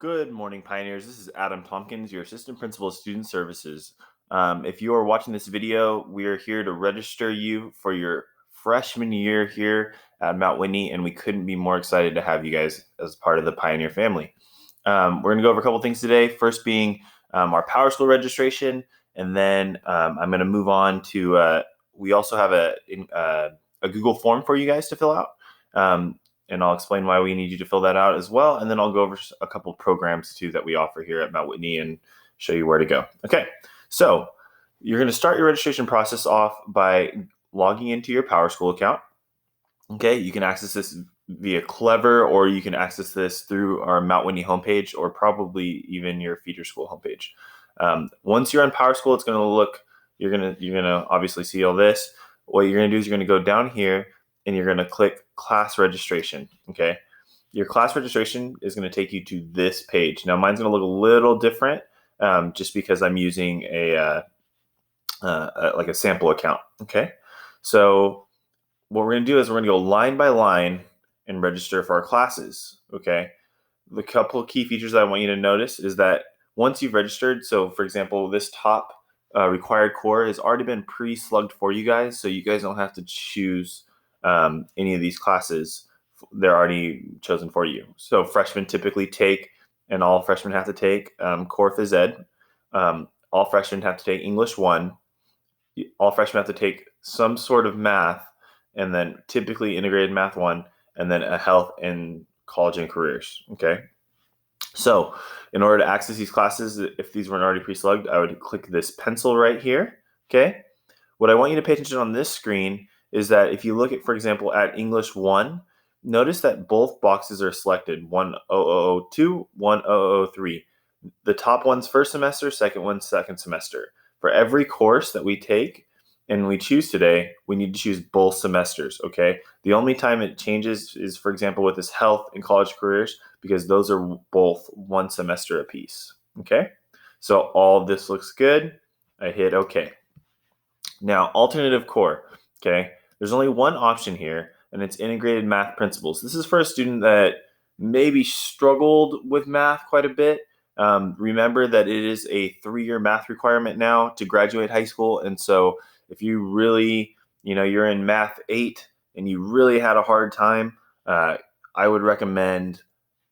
Good morning, Pioneers. This is Adam Tompkins, your Assistant Principal of Student Services. If you are watching this video, we are here to register you for your freshman year here at Mount Whitney, and we couldn't be more excited to have you guys as part of the Pioneer family. We're going to go over a couple things today, first being our Powerschool registration, and then I'm going to move on to, we also have a Google form for you guys to fill out. And I'll explain why we need you to fill that out as well. And then I'll go over a couple programs too that we offer here at Mount Whitney and show you where to go. Okay, so you're going to start your registration process off by logging into your Powerschool account. Okay, you can access this via Clever, or you can access this through our Mount Whitney homepage, or probably even your feeder school homepage. Once you're on Powerschool, it's going to look, you're going to obviously see all this. What you're going to do is you're going to go down here and you're going to click class registration. Okay, your class registration is going to take you to this page. Now mine's going to look a little different just because I'm using like a sample account. Okay, so what we're going to do is we're going to go line by line and register for our classes. Okay, the couple of key features that I want you to notice is that once you've registered, so for example, this top required core has already been pre-slugged for you guys, so you guys don't have to choose any of these classes. They're already chosen for you. So freshmen typically take, and all freshmen have to take, core phys ed. All freshmen have to take English 1. All freshmen have to take some sort of math, and then typically integrated math 1, and then a health and college and careers. Okay. So in order to access these classes, if these weren't already pre-slugged, I would click this pencil right here. Okay. What I want you to pay attention on this screen is that if you look at, for example, at English 1, notice that both boxes are selected, 1002, 1003. The top one's first semester, second one's second semester. For every course that we take and we choose today, we need to choose both semesters, okay? The only time it changes is, for example, with this health and college careers, because those are both one semester apiece, okay? So all of this looks good. I hit okay. Now, alternative core, okay? There's only one option here, and it's integrated math principles. This is for a student that maybe struggled with math quite a bit. Remember that it is a 3-year math requirement now to graduate high school, and so if you really, you're in math 8 and you really had a hard time, I would recommend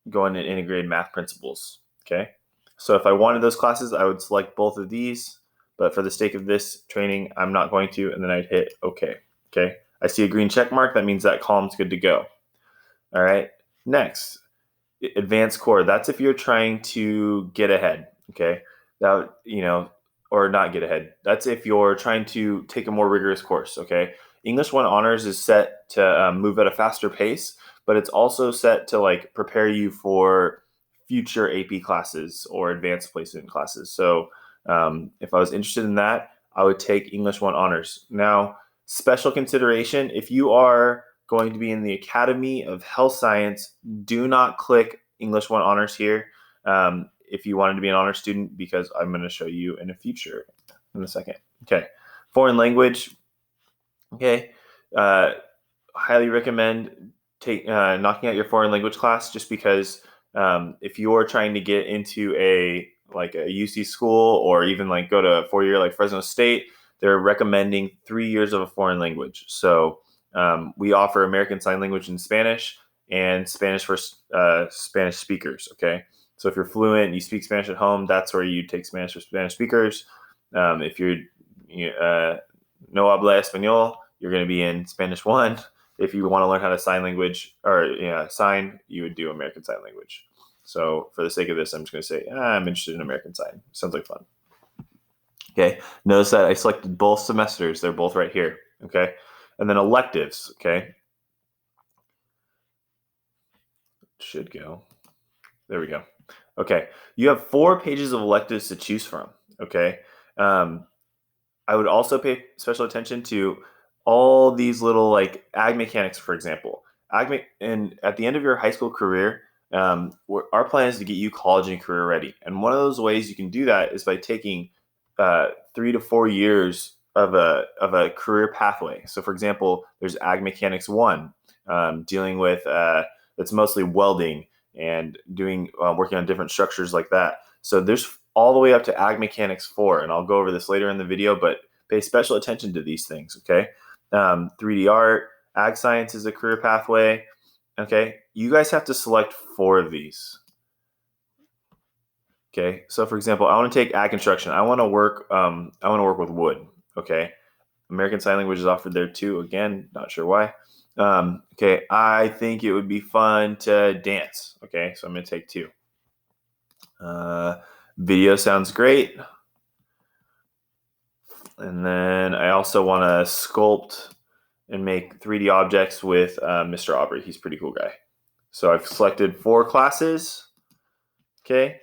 going to integrated math principles, okay? So if I wanted those classes, I would select both of these, but for the sake of this training, I'm not going to, and then I'd hit okay, okay? I see a green check mark, that means that column's good to go. All right, next, advanced core. That's if you're trying to get ahead, okay? That, or not get ahead. That's if you're trying to take a more rigorous course, okay? English 1 honors is set to move at a faster pace, but it's also set to prepare you for future AP classes or advanced placement classes. So if I was interested in that, I would take English 1 honors. Now, special consideration, if you are going to be in the Academy of Health Science, do not click English 1 honors here if you wanted to be an honor student, because I'm going to show you in a second. Okay, foreign language. Okay, highly recommend knocking out your foreign language class, just because if you're trying to get into a UC school, or even go to a 4-year like Fresno State, they're recommending 3 years of a foreign language. So we offer American Sign Language in Spanish and Spanish for Spanish speakers, okay? So if you're fluent and you speak Spanish at home, that's where you take Spanish for Spanish speakers. If you're no habla español, you're going to be in Spanish 1. If you want to learn how to sign language or sign, you would do American Sign Language. So for the sake of this, I'm just going to say I'm interested in American Sign. Sounds like fun. Okay, notice that I selected both semesters. They're both right here, okay? And then electives, okay? Should go. There we go. Okay, you have 4 pages of electives to choose from, okay? I would also pay special attention to all these little ag mechanics, for example. And at the end of your high school career, our plan is to get you college and career ready. And one of those ways you can do that is by taking 3 to 4 years of a career pathway. So for example, there's Ag Mechanics 1, dealing with, that's mostly welding and doing working on different structures like that. So there's all the way up to Ag Mechanics 4, and I'll go over this later in the video, but pay special attention to these things, okay? 3D art, Ag Science is a career pathway, okay? You guys have to select 4 of these. Okay, so for example, I want to take Ag Construction. I want to work with wood, okay? American Sign Language is offered there too. Again, not sure why. Okay, I think it would be fun to dance. Okay, so I'm going to take 2. Video sounds great. And then I also want to sculpt and make 3D objects with Mr. Aubrey. He's a pretty cool guy. So I've selected 4 classes. Okay,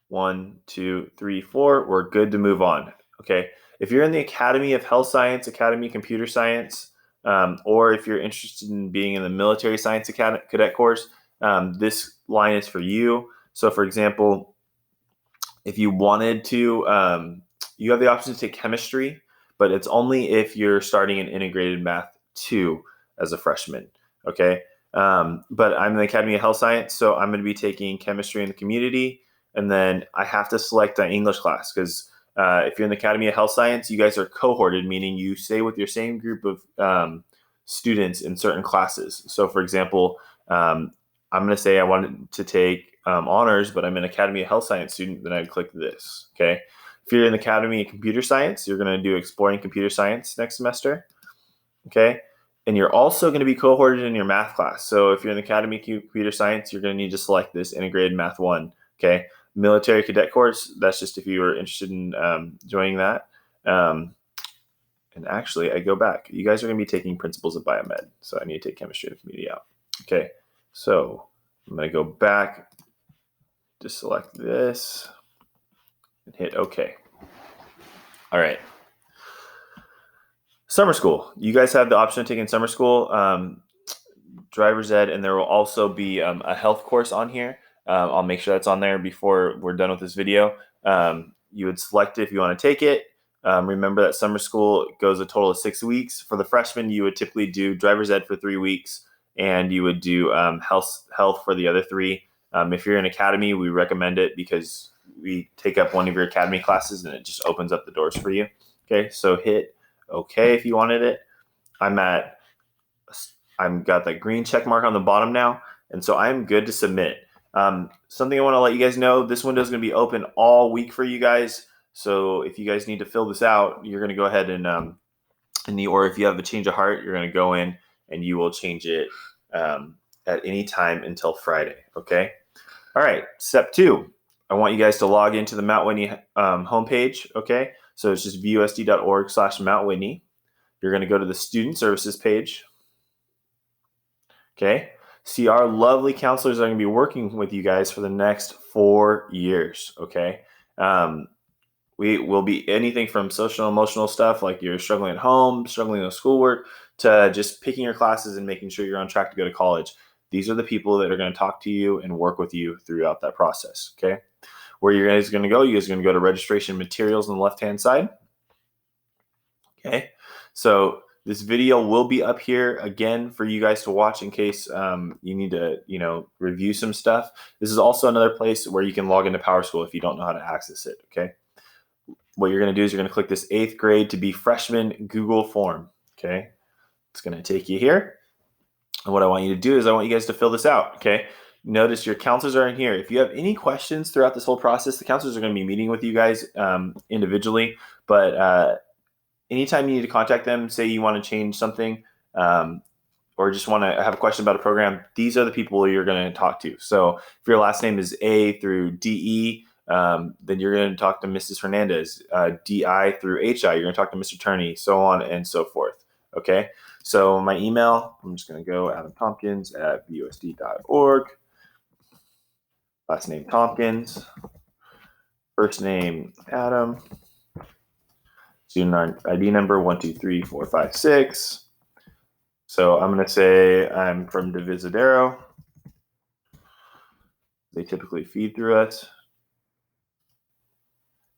1, 2, 3, 4. We're good to move on. Okay, if you're in the Academy of Health Science, Academy of Computer Science, or if you're interested in being in the Military Science Cadet course, this line is for you. So for example, if you wanted to, you have the option to take chemistry, but it's only if you're starting in integrated math 2 as a freshman. Okay, but I'm in the Academy of Health Science, so I'm going to be taking chemistry in the community, and then I have to select an English class because if you're in the Academy of Health Science, you guys are cohorted, meaning you stay with your same group of students in certain classes. So for example, I'm going to say I wanted to take honors, but I'm an Academy of Health Science student, then I'd click this, okay? If you're in the Academy of Computer Science, you're going to do Exploring Computer Science next semester, okay? And you're also going to be cohorted in your math class. So if you're in the Academy of Computer Science, you're going to need to select this Integrated Math 1, okay? Military Cadet course, that's just if you were interested in joining that. And actually, I go back. You guys are going to be taking Principles of Biomed, so I need to take Chemistry and Community out. Okay, so I'm going to go back, just select this, and hit OK. All right. Summer school. You guys have the option of taking summer school, driver's ed, and there will also be a health course on here. I'll make sure that's on there before we're done with this video. You would select it if you want to take it. Remember that summer school goes a total of 6 weeks. For the freshmen, you would typically do driver's ed for 3 weeks, and you would do health for the other 3. If you're in academy, we recommend it because we take up one of your academy classes, and it just opens up the doors for you. Okay, so hit OK if you wanted it. I've got that green check mark on the bottom now, and so I'm good to submit. Something I want to let you guys know, this window is going to be open all week for you guys. So if you guys need to fill this out, you're going to go ahead and, or if you have a change of heart, you're going to go in and you will change it at any time until Friday. Okay. All right. Step 2, I want you guys to log into the Mount Whitney homepage. Okay. So it's just vusd.org/Mount Whitney. You're going to go to the Student Services page. Okay. See, our lovely counselors are going to be working with you guys for the next 4 years. Okay. We will be anything from social and emotional stuff, like you're struggling at home, struggling with schoolwork, to just picking your classes and making sure you're on track to go to college. These are the people that are going to talk to you and work with you throughout that process. Okay. Where you guys are going to go, you guys are going to go to registration materials on the left-hand side. Okay. So this video will be up here again for you guys to watch in case you need to, review some stuff. This is also another place where you can log into Powerschool if you don't know how to access it. Okay. What you're going to do is you're going to click this 8th grade to be freshman Google form. Okay. It's going to take you here. And what I want you to do is I want you guys to fill this out. Okay. Notice your counselors are in here. If you have any questions throughout this whole process, the counselors are going to be meeting with you guys individually. But anytime you need to contact them, say you want to change something or just want to have a question about a program, these are the people you're going to talk to. So if your last name is A through DE, then you're going to talk to Mrs. Hernandez. DI through HI, you're going to talk to Mr. Turney, so on and so forth. Okay, so my email, I'm just going to go adamtompkins@vusd.org. Last name Tompkins. First name Adam. Student ID number 123456. So I'm going to say I'm from Divisadero. They typically feed through us.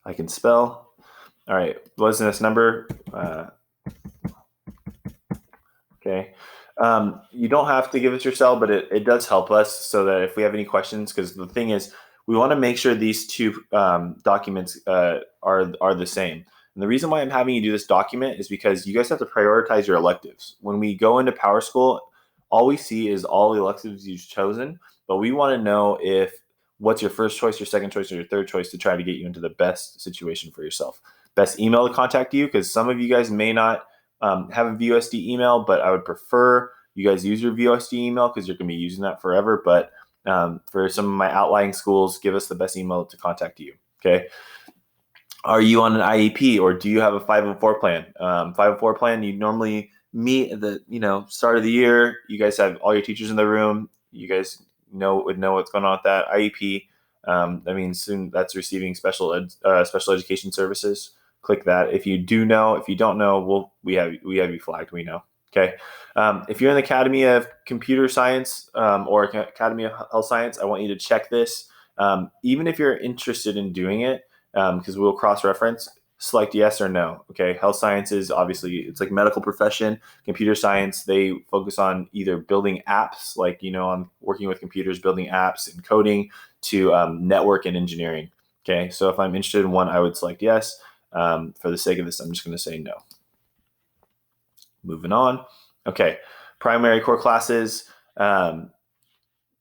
I can spell. All right, what's this number? Okay. You don't have to give us your cell, but it does help us so that if we have any questions, because the thing is, we want to make sure these two documents are the same. And the reason why I'm having you do this document is because you guys have to prioritize your electives. When we go into Powerschool, all we see is all the electives you've chosen, but we want to know if what's your first choice, your second choice, or your third choice to try to get you into the best situation for yourself. Best email to contact you, because some of you guys may not have a VUSD email, but I would prefer you guys use your VUSD email because you're going to be using that forever. But for some of my outlying schools, give us the best email to contact you. Okay. Are you on an IEP or do you have a 504 plan? 504 plan, you normally meet at the start of the year. You guys have all your teachers in the room. You guys would know what's going on with that IEP. That means soon that's receiving special education services. Click that. If you do know, if you don't know, we have you flagged. We know. Okay. If you're in the Academy of Computer Science or Academy of Health Science, I want you to check this. Even if you're interested in doing it, because we'll cross-reference, select yes or no. Okay. Health sciences, obviously, it's like medical profession. Computer science, they focus on either building apps, like, I'm working with computers, building apps and coding, to network and engineering. Okay. So if I'm interested in one, I would select yes. For the sake of this, I'm just going to say no. Moving on. Okay. Primary core classes,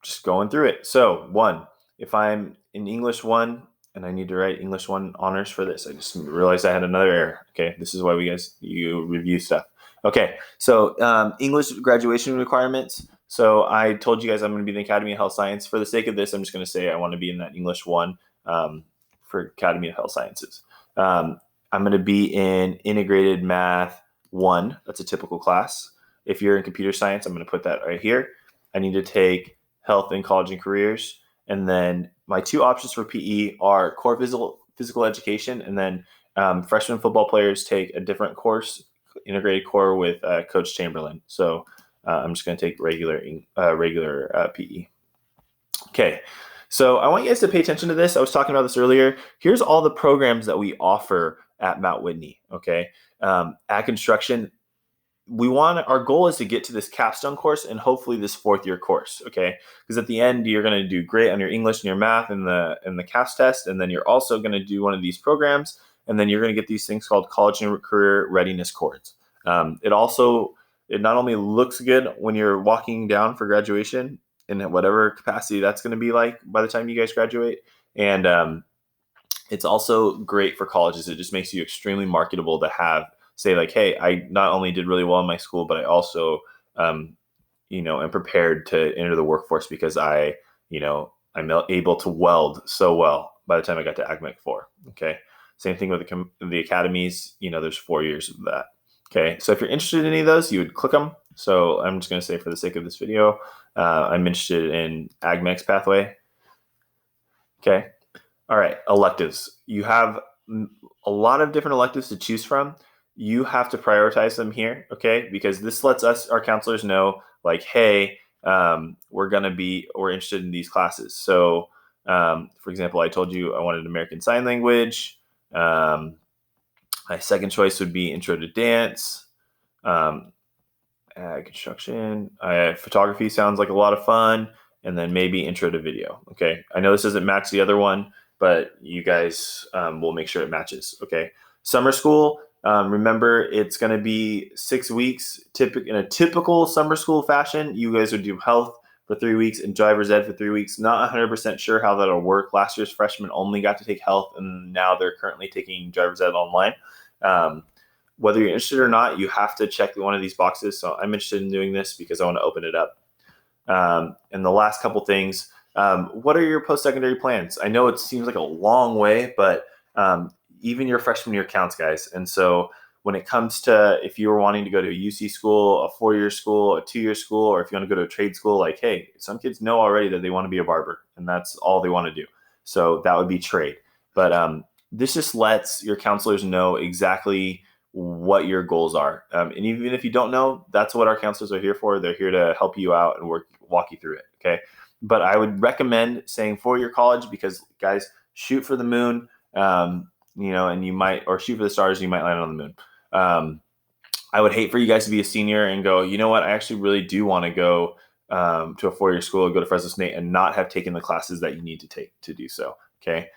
just going through it. So 1, if I'm in English 1, and I need to write English 1 honors for this. I just realized I had another error. Okay, this is why you review stuff. Okay, so English graduation requirements. So I told you guys I'm going to be in the Academy of Health Science. For the sake of this, I'm just going to say I want to be in that English 1 for Academy of Health Sciences. I'm going to be in Integrated Math 1. That's a typical class. If you're in Computer Science, I'm going to put that right here. I need to take Health and College and Careers. And then my 2 options for PE are core physical education, and then freshman football players take a different course, integrated core with Coach Chamberlain. So I'm just going to take regular PE. Okay, so I want you guys to pay attention to this. I was talking about this earlier. Here's all the programs that we offer at Mount Whitney. Okay, at construction, our goal is to get to this capstone course and hopefully this 4th year course. Okay. Because at the end, you're going to do great on your English and your math and the CAPS test. And then you're also going to do one of these programs. And then you're going to get these things called college and career readiness cords. It not only looks good when you're walking down for graduation in whatever capacity that's going to be like by the time you guys graduate. And it's also great for colleges. It just makes you extremely marketable to have, say, like, hey, I not only did really well in my school, but I also, am prepared to enter the workforce because I'm able to weld so well by the time I got to AgMech 4. Okay. Same thing with the academies. There's 4 years of that. Okay. So if you're interested in any of those, you would click them. So I'm just going to say, for the sake of this video, I'm interested in AgMech's pathway. Okay. All right. Electives. You have a lot of different electives to choose from. You have to prioritize them here, okay? Because this lets our counselors know, like, hey, we're interested in these classes. So, for example, I told you I wanted American Sign Language. My second choice would be Intro to Dance. Construction. Photography sounds like a lot of fun. And then maybe Intro to Video, okay? I know this doesn't match the other one, but you guys will make sure it matches, okay? Summer school. Remember, it's going to be 6 weeks. In a typical summer school fashion, you guys would do health for 3 weeks and driver's ed for 3 weeks. Not 100% sure how that'll work. Last year's freshmen only got to take health, and now they're currently taking driver's ed online. Whether you're interested or not, you have to check one of these boxes. So I'm interested in doing this because I want to open it up. And the last couple things, what are your post-secondary plans? I know it seems like a long way, but even your freshman year counts, guys. And so when it comes to if you were wanting to go to a UC school, a 4-year school, a 2-year school, or if you want to go to a trade school, like, hey, some kids know already that they want to be a barber, and that's all they want to do. So that would be trade. But this just lets your counselors know exactly what your goals are. And even if you don't know, that's what our counselors are here for. They're here to help you out and walk you through it. Okay. But I would recommend saying 4-year college because, guys, shoot for the moon, and you might, or shoot for the stars, you might land on the moon. I would hate for you guys to be a senior and go, you know what, I actually really do want to go to a 4-year school, go to Fresno State, and not have taken the classes that you need to take to do so. Okay.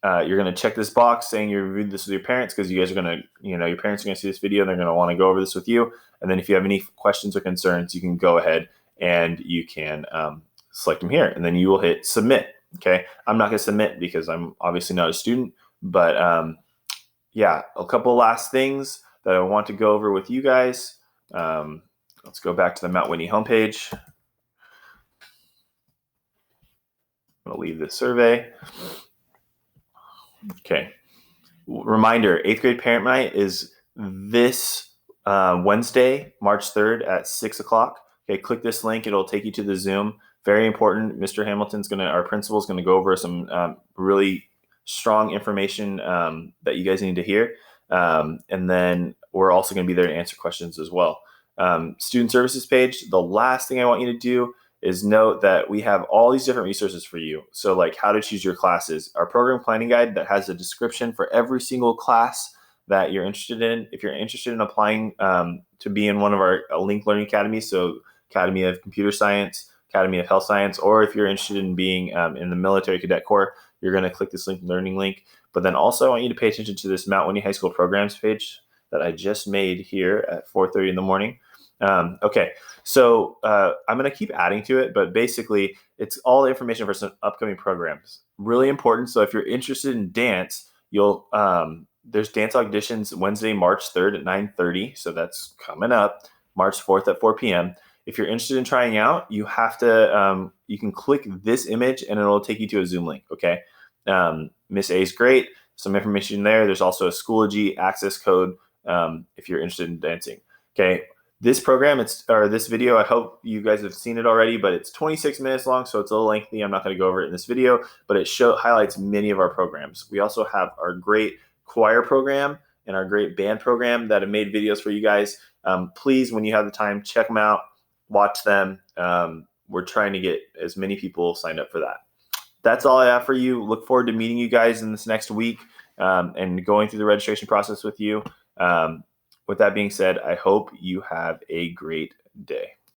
You're going to check this box saying you reviewed this with your parents, because you guys are going to, your parents are going to see this video and they're going to want to go over this with you. And then if you have any questions or concerns, you can go ahead and you can select them here, and then you will hit submit. Okay. I'm not going to submit because I'm obviously not a student, but yeah, a couple last things that I want to go over with you guys. Let's go back to the Mount Whitney homepage. I'm going to leave this survey. Okay. Reminder, 8th grade parent night is this Wednesday, March 3rd at 6 o'clock. Okay, click this link. It'll take you to the Zoom. Very important. Mr. Hamilton's our principal is going to go over some really strong information that you guys need to hear. And then we're also going to be there to answer questions as well. Student services page, the last thing I want you to do is note that we have all these different resources for you. So like how to choose your classes, our program planning guide that has a description for every single class that you're interested in. If you're interested in applying to be in one of our Link Learning Academies, so Academy of Computer Science, Academy of Health Science, or if you're interested in being in the Military Cadet Corps, you're going to click this learning link. But then also I want you to pay attention to this Mount Whitney High School programs page that I just made here at 4:30 in the morning. Okay, so I'm going to keep adding to it, but basically it's all the information for some upcoming programs. Really important. So if you're interested in dance, there's dance auditions Wednesday, March 3rd at 9:30. So that's coming up. March 4th at 4 p.m. If you're interested in trying out, you have to, you can click this image and it'll take you to a Zoom link. Okay. Miss A is great. Some information there. There's also a Schoology access code if you're interested in dancing. Okay. This program, this video, I hope you guys have seen it already, but it's 26 minutes long, so it's a little lengthy. I'm not going to go over it in this video, but it highlights many of our programs. We also have our great choir program and our great band program that have made videos for you guys. Please, when you have the time, check them out, watch them. We're trying to get as many people signed up for that. That's all I have for you. Look forward to meeting you guys in this next week and going through the registration process with you. With that being said, I hope you have a great day.